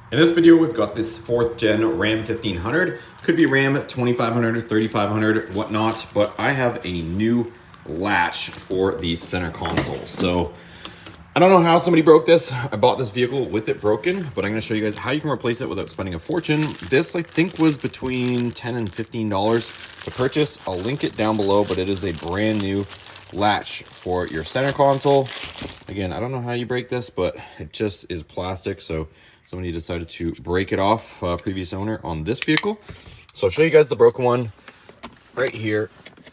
In this video, we've got this 4th gen Ram 1500. Could be Ram 2500 or 3500, whatnot, but I have a new latch for the center console. So I don't know how somebody broke this. I bought this vehicle with it broken, but I'm gonna show you guys how you can replace it without spending a fortune. This, I think, was between $10 and $15 to purchase. I'll link it down below, but it is a brand new latch for your center console. Again, I don't know how you break this, but it just is plastic. So somebody decided to break it off, previous owner, on this vehicle. So I'll show you guys the broken one right here.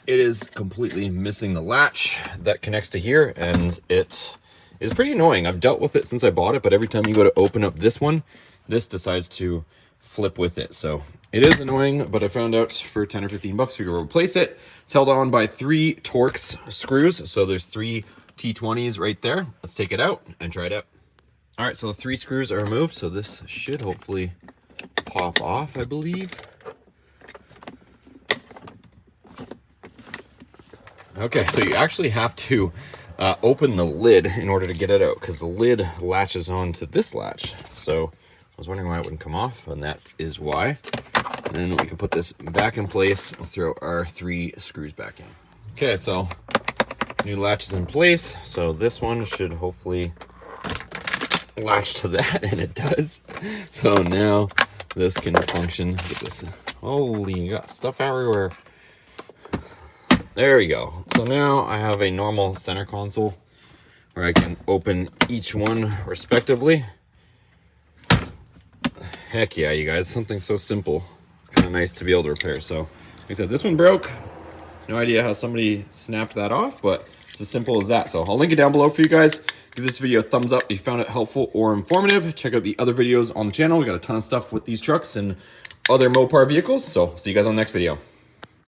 It is completely missing the latch that connects to here, and it is pretty annoying. I've dealt with it since I bought it, but every time you go to open up this one, this decides to flip with it. So it is annoying, but I found out for 10 or 15 bucks we can replace it. It's held on by 3 Torx screws. So there's 3 T20s right there. Let's take it out and try it out. All right, so the 3 screws are removed, so this should hopefully pop off, I believe. Okay, so you actually have to open the lid in order to get it out, because the lid latches onto this latch. So I was wondering why it wouldn't come off, and that is why. And then we can put this back in place. We'll throw our 3 screws back in. Okay, so new latch is in place. So this one should hopefully latch to that, and it does. So now this can function. Get this. Holy, you got stuff everywhere. There we go. So now I have a normal center console where I can open each one respectively. Heck yeah, you guys, something so simple. It's kind of nice to be able to repair. So like I said, this one broke. No idea how somebody snapped that off, but it's as simple as that. So I'll link it down below for you guys. Give this video a thumbs up if you found it helpful or informative. Check out the other videos on the channel. We got a ton of stuff with these trucks and other Mopar vehicles. So see you guys on the next video.